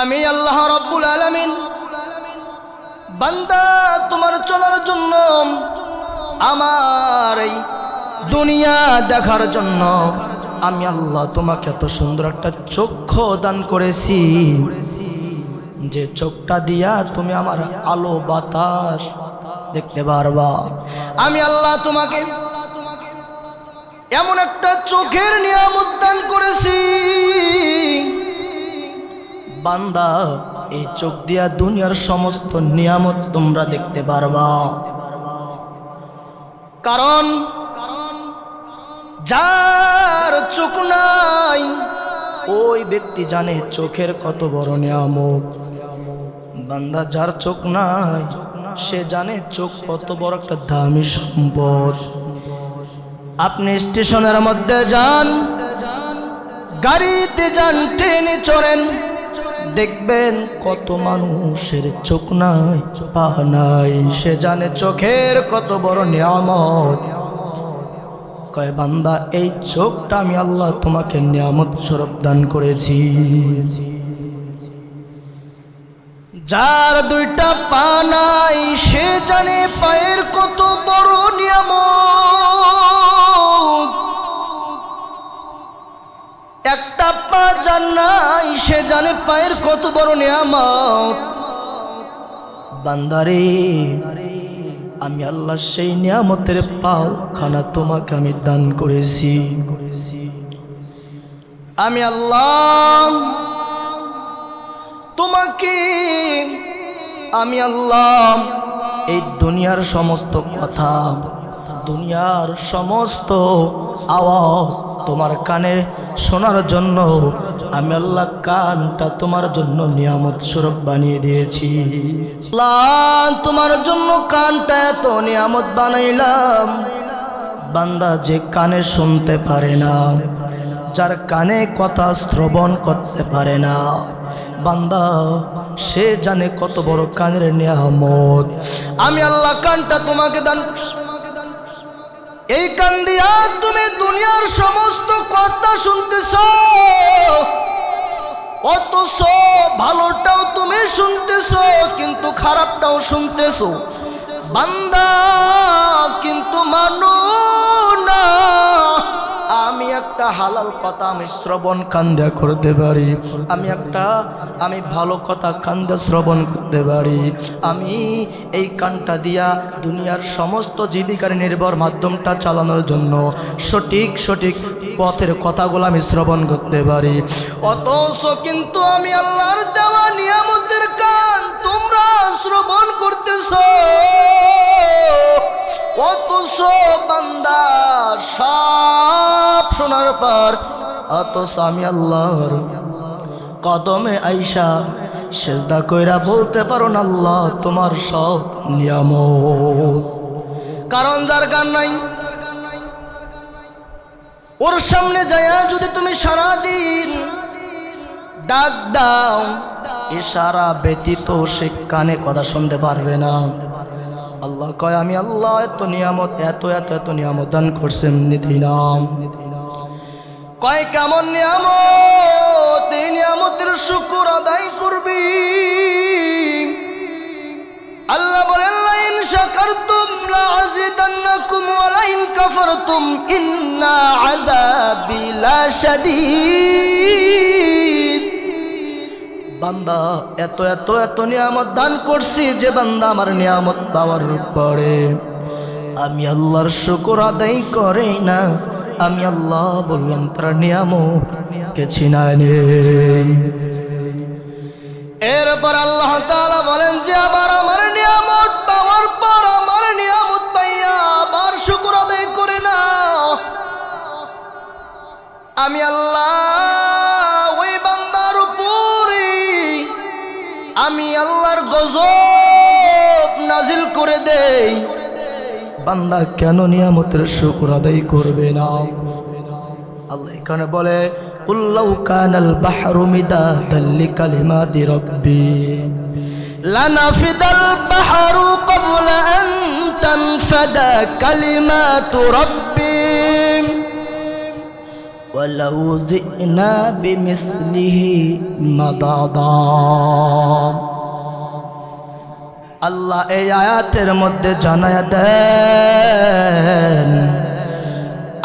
আমি আল্লাহ রাব্বুল আলামিন বান্দা তোমার চলার জন্য, আমার এই দুনিয়া দেখার জন্য আমি আল্লাহ তোমাকে এত সুন্দর একটা চক্ষু দান করেছি, যে চোখটা দিয়া তুমি আমার আলো বাতাস দেখতে পারবা। আমি আল্লাহ তোমাকে এমন একটা চোখের নিয়ামত দান করেছি, বান্দা এই চোখ দিয়া দুনিয়ার সমস্ত নিয়ামত তোমরা দেখতে পারবা। কারণ যার চোখ নাই ওই ব্যক্তি জানে চোখের কত বড় নিয়ামত। বান্দা যার চোখ নাই সে জানে চোখ কত বড় একটা দামি সম্পদ। আপনি স্টেশনের মধ্যে যান, গাড়িতে যান, ট্রেনে চড়েন, দেখবেন কত মানুষের চোখ নাই, পা নাই, সে জানে চোখের কত বড় নিয়ামত। কয় বান্দা এই চোখটা আমি আল্লাহ তোমাকে নিয়ামত স্বরূপ দান করেছি। যার দুইটা পা নাই সে জানে পায়ের কত বড় নিয়ামত। একটা পা যার নাই সে জানে পায়ের কত বড় নিয়ামত। বান্দারে আমি আল্লাহ সেই নিয়ামতের পাওখানা তোমাকে আমি দান করেছি। আমি আল্লাহ তোমাকে, আমি আল্লাহ এই দুনিয়ার সমস্ত কথা, দুনিয়ার সমস্ত আওয়াজ তোমার কানে শোনার জন্য আমি আল্লাহ কানটা তোমার জন্য নিয়ামত স্বরূপ বানিয়ে দিয়েছি। আল্লাহ তোমার জন্য কানটা এত নিয়ামত বানাইলাম। বান্দা যে কানে শুনতে পারে না, যার কানে কথা শ্রবণ করতে পারে না, বান্দা সে জানে কত বড় কানের নিয়ামত। আমি আল্লাহ কানটা তোমাকে দান, এই কান দিয়া তুমি দুনিয়ার সমস্ত কথা শুনতেছো, অথচ ভালোটাও তুমি শুনতেছো কিন্তু খারাপটাও শুনতেছো। বান্দা কিন্তু মানো না, আমি একটা হালাল কথা আমি শ্রবণ কান দিয়া করতে পারি, আমি ভালো কথা কান দিয়া শ্রবণ করতে পারি। আমি এই কানটা দিয়া দুনিয়ার সমস্ত জীবিকার নির্ভর মাধ্যমটা চালানোর জন্য সঠিক পথের কথাগুলো আমি শ্রবণ করতে পারি। অথচ কিন্তু আমি আল্লাহর দেওয়া নিয়ামতের কান তোমরা শ্রবণ করতেছো, অথচ বান্দা সব শোনার পর অথচ আমি আল্লাহর কদমে আইসা সেজদা কইরা বলতে পারো না আল্লাহ তোমার সব নিয়ামত। কারণ যার কান নাই ওর সামনে যায়া যদি তুমি সারাদিন ডাক দাও, ইশারা ব্যতীত সে কানে কথা শুনতে পারবে না। আল্লাহ কয় আমি আল্লাহ এত নিয়ামত এত নিয়ামত দান করছেন, নিলাম। কয় কেমন নিয়ামত, এই নিয়ামতের শুকর আদায় করবি। আল্লাহ বলেন লাইন শাকারতুম লাযিদান্নাকুম ওয়া লাইন কাফারতুম ইন্না আযাবি লাশাদীদ। বান্দা এত নিয়ামত দান করছি যে বান্দা আমার নিয়ামত পাওয়ার পরে আমি আল্লাহর শুকর আদায় করে না, আমি আল্লাহ বললাম তার নিয়ামত কে ছিনায় নেই। এরপর আল্লাহ তাআলা বলেন যে আবার আমার নিয়ামত পাওয়ার পর আমার নিয়ামত পাইয়া আবার শুকর আদায় করে না, আমি আল্লাহ ওই বান্দার উপরে আমি আল্লাহর গজব নাজিল করে দেই। বান্দা কেন নিয়ামতের শুকর আদায় করবে না? আল্লাহ এখানে বলে কুল্লাউ কানাল বাহরু মিদাদান লিকালিমাতি রাব্বি লানাফিদাল বাহরু ক্বাবলা আন তানফাদা কালিমাতু রাব্বি ওয়ালাউ জিনা বিমিসলিহি মাদাদা। আল্লাহ এই আয়াতের মধ্যে জানায়া দেন,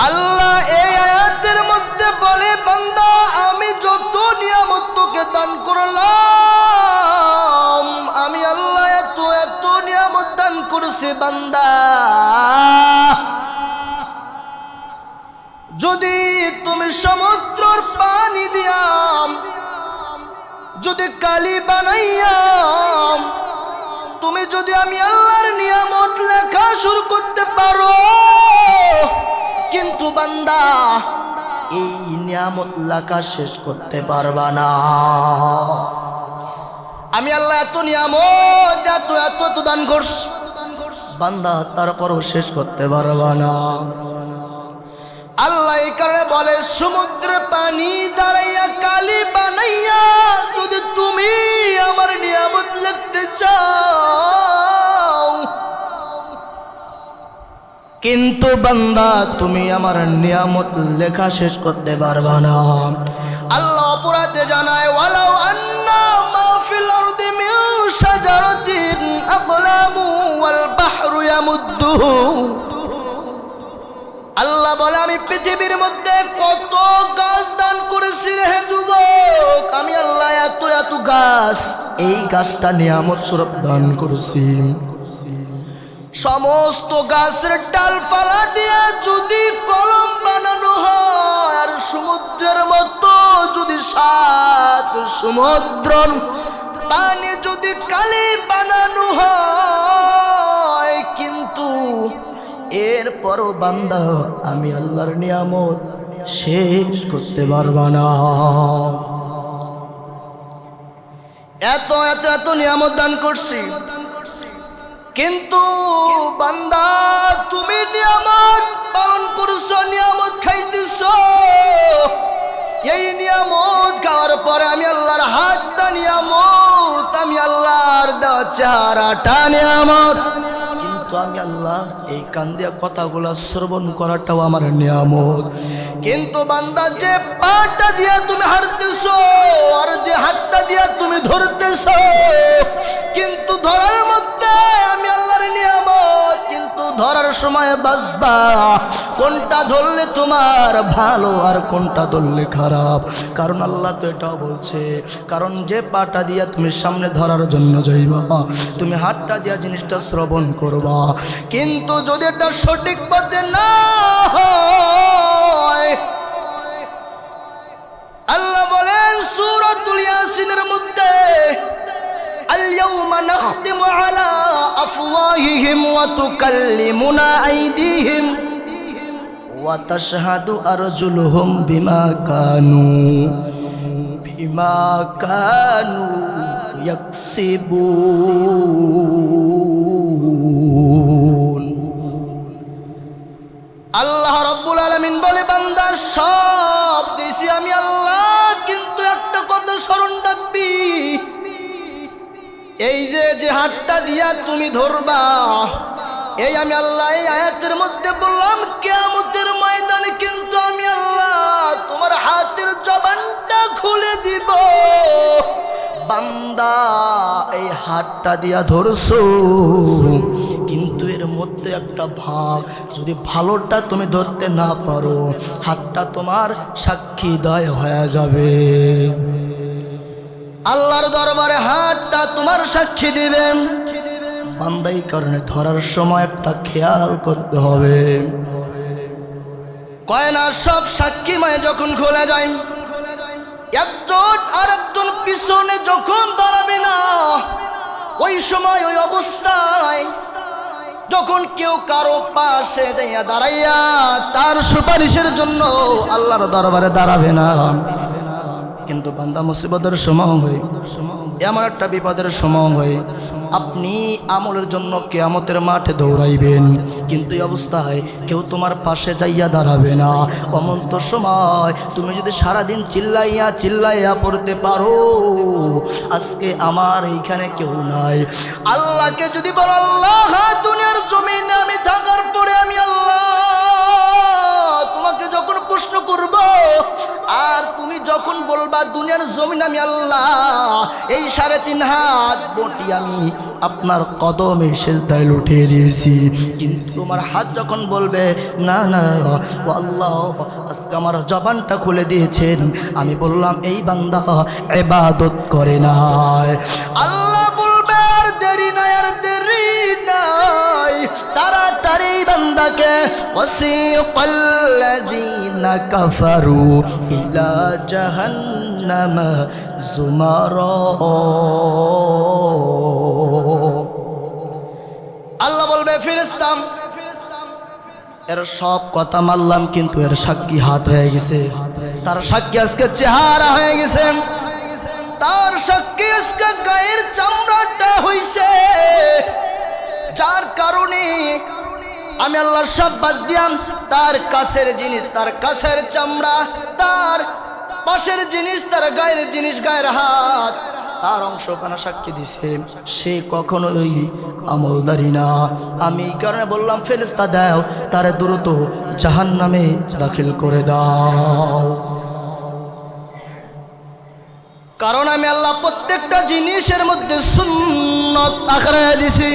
আল্লাহ এই আয়াতের মধ্যে বলে, বান্দা আমি যত নিয়ামত তোকে দান করলাম, আমি আল্লাহ এত এত নিয়ামত দান করছি বান্দা, যদি তুমি সমুদ্রের পানি দিয়াম, যদি কালি বানাইয়াম, তুমি যদি আমি আল্লাহর নিয়ামত লেখা শুরু করতে পারো, কিন্তু বান্দা এই নিয়ামত লেখা শেষ করতে পারবা না। আমি আল্লাহ এত নিয়ামত এত এত এত দান করছি বান্দা, তারপরও শেষ করতে পারবা না। আল্লাহ এই কারণে বলে, সমুদ্রের পানি দাঁড়াইয়া কালি বানাইয়া যদি তুমি আমার নিয়ামত লিখতে চাও, কিন্তু বান্দা তুমি আমার নিয়ামত লেখা শেষ করতে পারবা না। আল্লাহ অপরাধে জানায়, ওয়ালাউ আন্না মা ফিল আরদি মিন শাজারাতিন আকলামু ওয়াল বাহরু ইয়ামুদ্দুহু। আল্লাহ বলে, আমি পৃথিবীর মধ্যে কত গাছ দান করেছি রে যুবক, আমি আল্লাহ এত এত গাছ, এই গাছটা নিয়ামত স্বরূপ দান করেছি। সমস্ত গাছের ডালপালা দিয়ে যদি কলম বানানো হয়, আর সমুদ্রের মতো যদি সাত সমুদ্র পানি যদি কালি বানানো হয়, কিন্তু এরপরও বান্দা আমি আল্লাহর নিয়ামত শেষ করতে পারবা না। এত এত এত নিয়ামত দান করছি, কিন্তু বান্দা তুমি নিয়ামত পালন করছো, নিয়ামত খাইতেছো, এই নিয়ামত খাওয়ার পরে আমি আল্লাহর হাতটা নিয়ামত, আমি আল্লাহর দেওয়া চেহারাটা নিয়ামত, কিন্তু আমি আল্লাহ এই কান দিয়া কথাগুলা শ্রবণ করাটাও আমার নিয়ামত। কিন্তু বান্দা যে পাটা দিয়া তুমি হাঁটতেছো আর যে হাতটা দিয়া তুমি ধরতেছো, কিন্তু ধরার মধ্যে আমি আল্লাহর নিয়ামত, কিন্তু ধরার সময় বাঁচবা কোনটা ধরলে তোমার ভালো আর কোনটা ধরলে খারাপ। কারণ আল্লাহ তো এটাও বলছে, কারণ যে পাটা দিয়া তুমি সামনে ধরার জন্য যাইবা, তুমি হাতটা দিয়া জিনিসটা শ্রবণ করবা, কিন্তু যদি এটা সঠিক পথে না হয়, আল্লাহ বলেন সূরাতুল ইয়াসিনের মধ্যে, আল-ইয়াওমা নাখতিমু আলা আফওয়াহিহিম ওয়া তুকাল্লিমুনা আইদিহিম ওয়া তাশহাদু আরজুলুহুম বিমা কানু ইয়াকসিবুন। আল্লাহ রাব্বুল আলামিন বলে, বান্দা সব দিছি আমি আল্লাহ, কিন্তু একটা কথা স্মরণ রাখবি, এই যে হাতটা দিয়া তুমি ধরবা, এই আমি আল্লাহ এই আয়াতের মধ্যে বললাম কিয়ামতের ময়দানে কিন্তু আমি আল্লাহ তোমার হাতের জবানটা খুলে দিব। বান্দা এই হাতটা দিয়া ধরছো, কিন্তু এর মধ্যে একটা ভাগ, যদি ভালোটা তুমি ধরতে না পারো, হাতটা তোমার সাক্ষী দায় হয়ে যাবে। আল্লাহর দরবারে হাতটা তোমার সাক্ষী দিবেন। বান্দা এই কারণে ধরার সময় একটা খেয়াল করতে হবে, কয়না সব সাক্ষীময় যখন খুলে যায়, একজন আর একজন পিছনে যখন দাঁড়াবে না, ওই সময় ওই অবস্থায় যখন কেউ কারো পাশে যাইয়া দাঁড়াইয়া তার সুপারিশের জন্য আল্লাহর দরবারে দাঁড়াবে না, কিন্তু বান্দা মুসিবতের সময় হয়, এমন একটা বিপদের সময় হয়, আপনি আমলের জন্য কিয়ামতের মাঠে দৌড়াইবেন, কিন্তু এই অবস্থায় কেউ তোমার পাশে যাইয়া দাঁড়াবে না। অমন তো সময় তুমি যদি সারাদিন চিল্লাইয়া চিল্লাইয়া পড়তে পারো, আজকে আমার এইখানে কেউ নাই, আল্লাহকে যদি বলো, আল্লাহ দুনিয়ার জমিনে আমি থাকার পরে আমি আল্লাহ তোমাকে যখন প্রশ্ন করব। আর তুমি যখন বলবা দুনিয়ার জমিন আমি আল্লাহ, এই 3.5 হাত বটি আমি আপনার কদমে সিজদায় লুটিয়ে দিয়েছি, কিন্তু তোমার হাত যখন বলবে না না ও আল্লাহ আজকে আমার জবানটা খুলে দিয়েছেন, আমি বললাম এই বান্দা ইবাদত করে না। আল্লাহ বলবে আর দেরি নাই, আর দেরি নাই, তাড়াতাড়ি বান্দাকে ওয়াসিকাল্লাযীনা কাফারু ইলা জাহান্নাম যুমারা। আল্লাহ বলবে ফেরেশতা এর সব কথা মানলাম, কিন্তু এর সাক্ষী হাত হয়ে গেছে, তার সাক্ষী আজকে চেহারা হয়ে গেছে, তার সাক্ষী আজকে গায়ের চামড়াটা হইছে, যার কারণে আমি আল্লাহর সব বাদ দিয়াম, তার কাছের জিনিস, তার কাছের চামড়া, তার পাশের জিনিস, তার গায়ের জিনিস, গায়ের হাত, তার অংশখানা সাক্ষী দিছে, সে কখনোই আমলদারি না। আমি এই কারণে বললাম ফেরেশতা দাও, তার দ্রুত জাহান্নামে দাখিল করে দাও। কারণ আমি আল্লাহ প্রত্যেকটা জিনিসের মধ্যে সুন্নত আখড়া দিছি,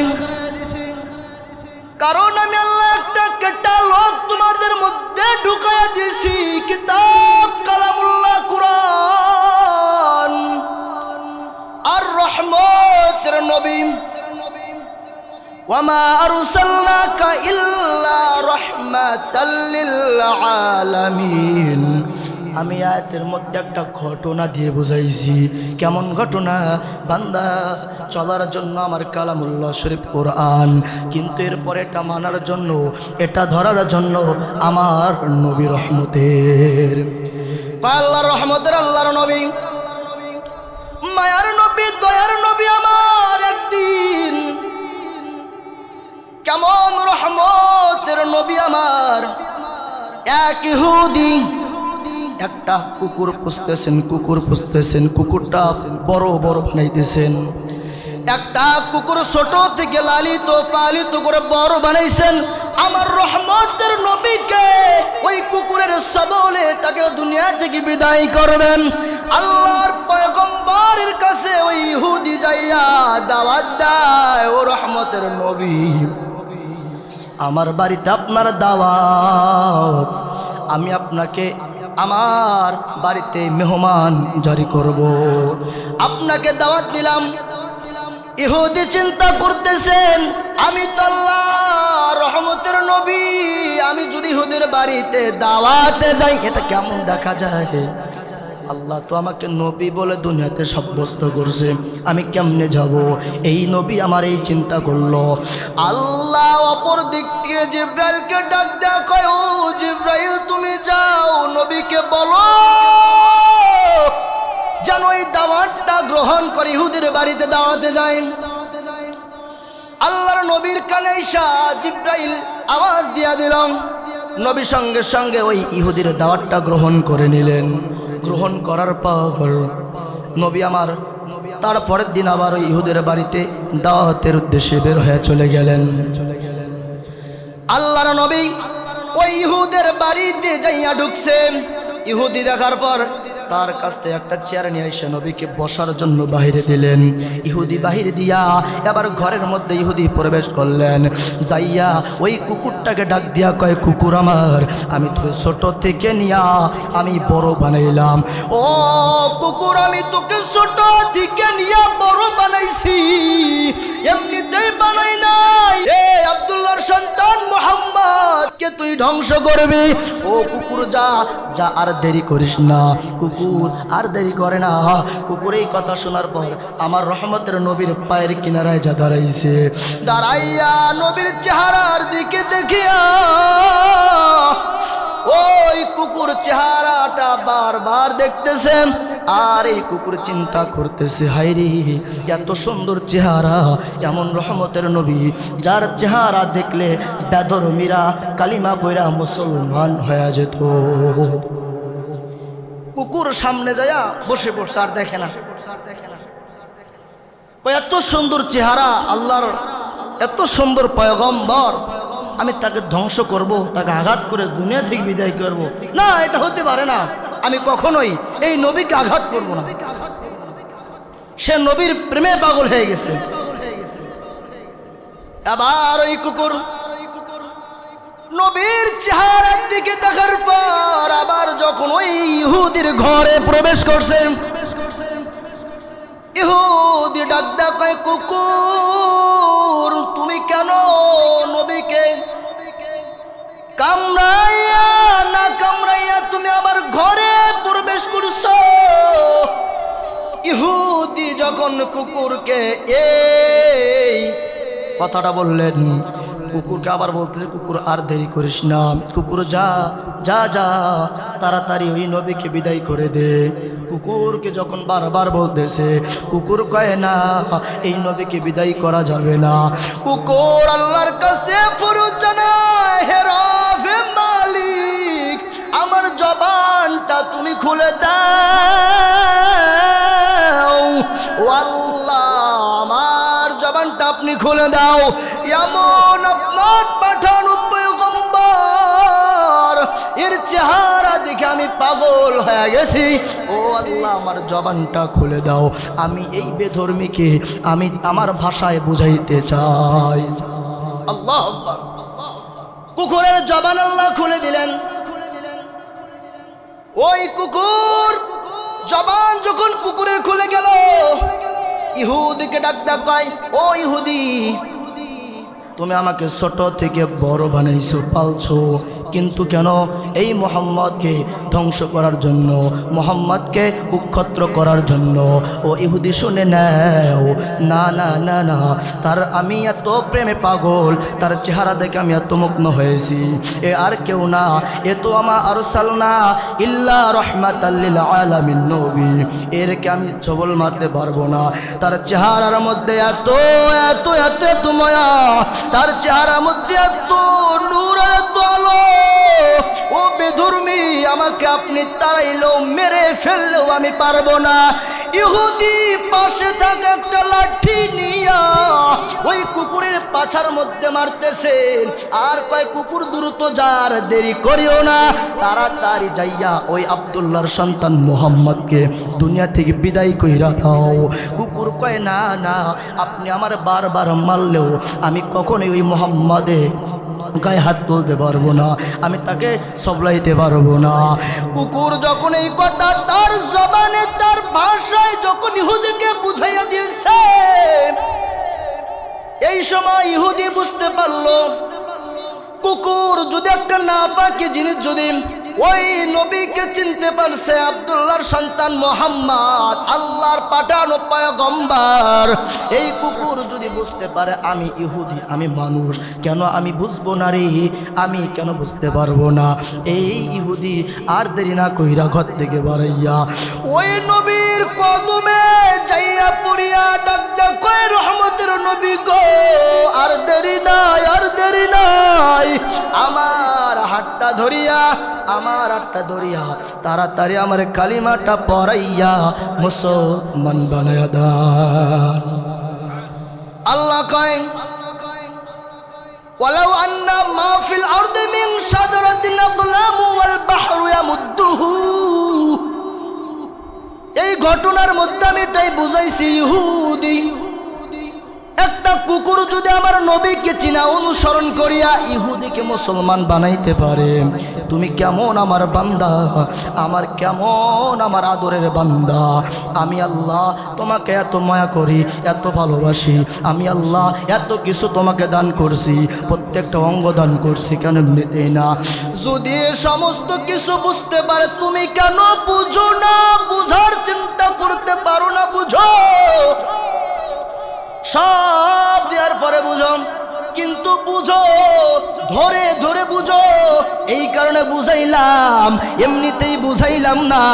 কারণ আমি আল্লাহ একটা ক্যাটালগ তোমাদের মধ্যে ঢুকায়া দিয়েছি, কিতাব কালামুল্লাহ কুরআন আর রহমতের নবী, ওয়ামা আরসালনাকা ইল্লা রাহমাতাল লিল আলামিন। আমি আয়াতের মধ্যে একটা ঘটনা দিয়ে বুঝাইছি। কেমন ঘটনা? বান্দা চলার জন্য আমার কালামুল্লাহ শরীফ কোরআন, কিন্তু এরপরে এটা মানার জন্য, এটা ধরার জন্য আমার নবী রহমতের, আল্লাহর রহমতের, আল্লাহর নবী, মায়ার নবী, দয়ার নবী আমার একদিন কেমন রহমতের নবী আমার, এক ইহুদি একটা কুকুর পুষতেছেন, কুকুরটা বড় বড় বানাইতেছেন, একটা কুকুর ছোট থেকে লালিত পালিত করে বড় বানাইছেন। আমার রহমতের নবীকে ওই কুকুরের সবলে তাকে দুনিয়া থেকে বিদায় করবেন। আল্লাহর পয়গম্বরের কাছে ওই ইহুদি যাইয়া দাওয়াত দেয়, ও রহমতের নবী আমার বাড়িতে আপনার দাওয়াত, আমি আপনাকে আমার বাড়িতে মেহমান জারি করব, আপনাকে দাওয়াত দিলাম। ইহুদি চিন্তা করতেছেন আমি তো আল্লাহ রহমতের নবী, আমি যদি ইহুদির বাড়িতে দাওয়াতে যাই এটা কেমন দেখা যায়? আল্লাহ তো আমাকে নবী বলে দুনিয়াতে সাব্যস্ত করছে, আমি কেমনে যাব? এই নবী আমার এই চিন্তা করলো। আল্লাহ অপর দিক থেকে জিব্রাইলকে ডাক দেয়া কয়, ও জিব্রাইল তুমি যাও নবীকে বলো যেন এই দাওয়াতটা গ্রহণ করে ইহুদির বাড়িতে দাওয়াতে যায়। আল্লাহর নবীর কানে এসা জিব্রাইল আওয়াজ দিয়া দিলাম, নবী সঙ্গে সঙ্গে ওই ইহুদির দাওয়াতটা গ্রহণ করে নিলেন। গ্রহণ করার পর নবী আমার তারপরের দিন আবার ওই ইহুদের বাড়িতে দাওয়াতের উদ্দেশ্যে বের হয়ে চলে গেলেন। আল্লাহর নবী ওই ইহুদের বাড়িতে যাইয়া ঢুকছে। ইহুদি দেখার পর তার কাছ থেকে একটা চেয়ার নিয়ে এসে নবীকে বসার জন্য বাহিরে দিলেন। ইহুদি বাহিরে দিয়া এবার ঘরের মধ্যে ইহুদি প্রবেশ করলেন, যাইয়া ওই কুকুরটাকে ডাক দিয়া কয়, কুকুর আমার, আমি তোকে ছোট থেকে নিয়া আমি বড় বানাইলাম। ও কুকুর, আমি তোকে ছোট থেকে নিয়া বড় বানাইছি, এমনিতেই বানাই নাই। এ আব্দুল্লাহর সন্তান মুহাম্মদ কে তুই ধ্বংস করবি। ও কুকুর যা যা, আর দেরি করিস না। কুকুর আর দেরি করে না। কুকুর এই কথা শোনার পর আমার রহমতের নবীর পায়ের কিনারায় যা দাঁড়াইছে, দাঁড়াইয়া নবীর চেহারার দিকে দেখিয়া ওই কুকুর চেহারাটা বারবার দেখতেছে। আর এই কুকুর চিন্তা করতেছে, হায়রে এত সুন্দর চেহারা, এমন রহমতের নবী যার চেহারা দেখলে বেদরমিরা কালিমা পয়রা মুসলমান হয়ে যেত। কুকুর সামনে যায়া বসে পড়ছে, আর দেখে না। এত সুন্দর চেহারা, আল্লাহর এত সুন্দর পয়গম্বর, আমি তাকে ধ্বংস করব, তাকে আঘাত করে দুনিয়া থেকে বিদায় করব, না, এটা হতে পারে না। আমি কখনোই এই নবীকে আঘাত করব না। সে নবীর প্রেমে পাগল হয়ে গেছে। আবার ওই কুকুর নবীর চেহারার দিকে দেখার পর আবার যখন ওই ইহুদির ঘরে প্রবেশ করছে, ইহুদি ডাক দেখায়, কুকুর তুমি কেন নবীকে কামড়াইয়া না কামড়াইয়া তুমি আবার ঘরে প্রবেশ করছো? ইহুদি যখন কুকুরকে এই কথাটা বললেন, কুকুরকে আবার বলতেছে, কুকুর আর দেরি করিস না, কুকুর যা যা যা তাড়াতাড়ি ওই নবীকে বিদায় করে দে। কুকুরকে যখন বারবার বলতেছে, কুকুর কয় না, এই নবীকে বিদায় করা যাবে না। কুকুর আল্লাহর কাছে ফরজ জানায়, হে রবে মালিক, আমার জবানটা তুমি খুলে দাও। ও আল্লাহ, আমার জবানটা আপনি খুলে দাও। এমন আপনার পাঠানো পয়গম্বর, এর চেহারা দেখে আমি পাগল হয়ে গেছি। ও আল্লাহ, আমার জবানটা খুলে দাও, আমি এই বেধর্মীকে আমি আমার ভাষায় বুঝাইতে চাই। আল্লাহ আকবার। কুকুরের জবান আল্লাহ খুলে দিলেন। ওই কুকুর জবান যখন কুকুরের খুলে গেল, ইহুদিকে ডাক দেখায়, ও ইহুদি, তুমি আমাকে ছোট থেকে বড় বানাইছো, পালছো, কিন্তু কেন এই মোহাম্মদকে ধ্বংস করার জন্য, মোহাম্মদকে উক্ষত্র করার জন্য। ও ইহুদি শুনে নাও, না না না না, তার আমি এত প্রেমে পাগল, তার চেহারা দেখে আমি এত মগ্ন হয়েছি। এ আর কেউ না, এ তো আমার আরসালনা ইল্লা রাহমাতাল লিল আলামিন নবী, এরকে আমি ছবল মারতে পারবো না। তার চেহারার মধ্যে এত এত এত এত মায়া, তার চেহারার মধ্যে এত নূর আর এত আলো। ও বেধর্মী, আমাকে আপনি তাড়াইলেও মেরে ফেললেও আমি পারবো না। ইহুদি পাশে থাকা একটা লাঠি নিয়া ওই কুকুরের পাছার মধ্যে মারতেছেন, আর কয়, কুকুর দ্রুত যার, দেরি করিও না, তাড়াতাড়ি যাইয়া ওই আব্দুল্লাহর সন্তান মোহাম্মদকে দুনিয়া থেকে বিদায় কইরা দাও। কুকুর কয়, না না, আপনি আমার বারবার মারলেও আমি কখনোই ওই মোহাম্মদে গায়ে হাত তুলতে পারবো না, আমি তাকে সবলাইতে পারবো না। কুকুর যখন এই কথা তার জবানে তার ভাষায় যখন ইহুদিকে বুঝাইয়া দিয়েছে, এই সময় ইহুদি বুঝতে পারলো, কুকুর যদি একটা নাপাকি জিনিস যদি ওই নবীকে চিনতে পারছে, আব্দুল্লাহর সন্তান মোহাম্মদ, আল্লাহর পাঠানো পয়গম্বর, এই কুকুর যদি বুঝতে পারে আমি ইহুদি, আমি মানুষ, কেন আমি বুঝবো না রে, আমি কেন বুঝতে পারবো না? এই ইহুদি আর দেরি না কইরা ঘর থেকে বাড়াইয়া ওই নবীর কদমে যাইয়া পড়িয়া ডাক ডাক কয়, রহমতের নবী গো, আর দেরি নাই, আর দেরি নাই, আমার হাতটা ধরিয়া, আমার হাতটা ধরিয়া তাড়াতাড়ি আমার কালিমাটা পড়াইয়া মুসলমান বানায়া দাও। আল্লাহ কয়, ওয়ালাউ আন্না মা ফিল আরদি মিন শাজারাতিন আকলামু ওয়াল বাহরু ইয়ামুদ্দুহু। এই ঘটনার মধ্যে আমি এটাই বুঝাইছি, ইহুদি একটা কুকুর যদি আমার নবীকে চিনা অনুসরণ করিয়া ইহুদিকে মুসলমান বানাইতে পারে, তুমি কেমন আমার বান্দা, আমার কেমন আমার আদরের বান্দা। আমি আল্লাহ তোমাকে এত মায়া করি, এত ভালোবাসি, আমি আল্লাহ এত কিছু তোমাকে দান করছি, প্রত্যেকটা অঙ্গ দান করছি, কেন এমনিতে না? যদি সমস্ত কিছু বুঝতে পারে, তুমি কেন বুঝো না? বুঝার চিন্তা করতে পারো না? বুঝো, সব দেওয়ার পরে বুঝো, কিন্তু বুঝো, ধরে ধরে বুঝো। এই কারণে বুঝাইলাম, এমনিতেই বুঝাইলাম না,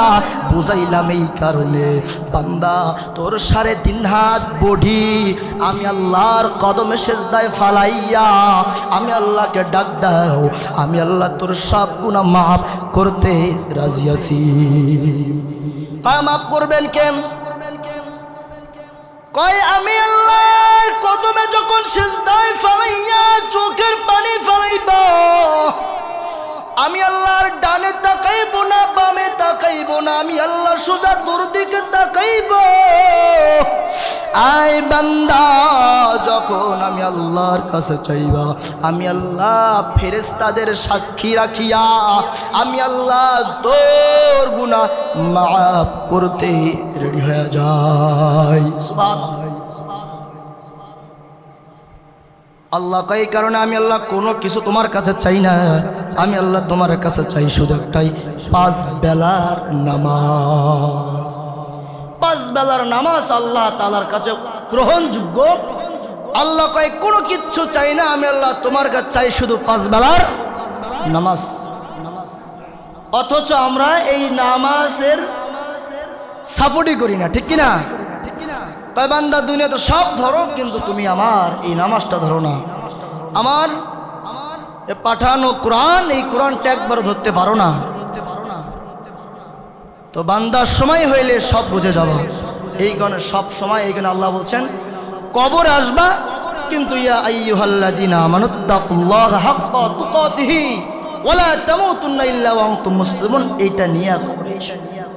বুঝাইলাম এই কারণে, বান্দা তোর 3.5 হাত বডি আমি আল্লাহর কদমে সেজদায় ফালাইয়া আমি আল্লাহকে ডাক দাও, আমি আল্লাহ তোর সব গুনাহ মাফ করতে রাজি আছি। মাফ করবেন কেন? কয়, আমি আল্লাহর কদমে যখন সিজদায় ফালাইয়া চোখের পানি ফালাইব, আমি আল্লাহর ডানে তাকাইব না, বামে তাকাইব না, আমি আল্লাহ সোজা তোর দিকে তাকাইব। আয় বান্দা, যখন আমি আল্লাহর কাছে চাইবা, আমি আল্লাহ ফেরেশতাদের সাক্ষী রাখিয়া আমি আল্লাহ তোর গুনাহ মাফ করতে রেডি হয়ে যাই। সুবহানাল্লাহ। আল্লাহ এই কারণে আমি আল্লাহ কোনো কিছু তোমার কাছে চাই না, আমি আল্লাহ তোমার কাছে চাই শুধু একটাই, 5 বেলার নামাজ। 5 বেলার নামাজ আল্লাহ তাআলার কাছে গ্রহণযোগ্য। আল্লাহ কয় কোনো কিচ্ছু চাই না, আমি আল্লাহ তোমার কাছে চাই শুধু 5 বেলার নামাজ। অথচ আমরা এই নামাজের সাপোর্টই করি না, ঠিক কিনা? তাই বান্দা দুনিয়া তো সব ধরো, কিন্তু তুমি আমার এই নামাজটা ধরো না। আমার পাঠানো কোরআন, এই কোরআনটা একবার ধরতে পারো না। তো বান্দার সময় হইলে সব বুঝে যাবো। এই কারণে সব সময় এইখানে আল্লাহ বলছেন কবর আসবা, কিন্তু ইয়া আইয়ুহাল্লাযিনা আমানুত্তাকুল্লাহা হাক্কা তুকাতিহি ওয়া লা তামুতুন্না ইল্লা ওয়া আনতুম মুসলিমুন, এইটা নিয়ে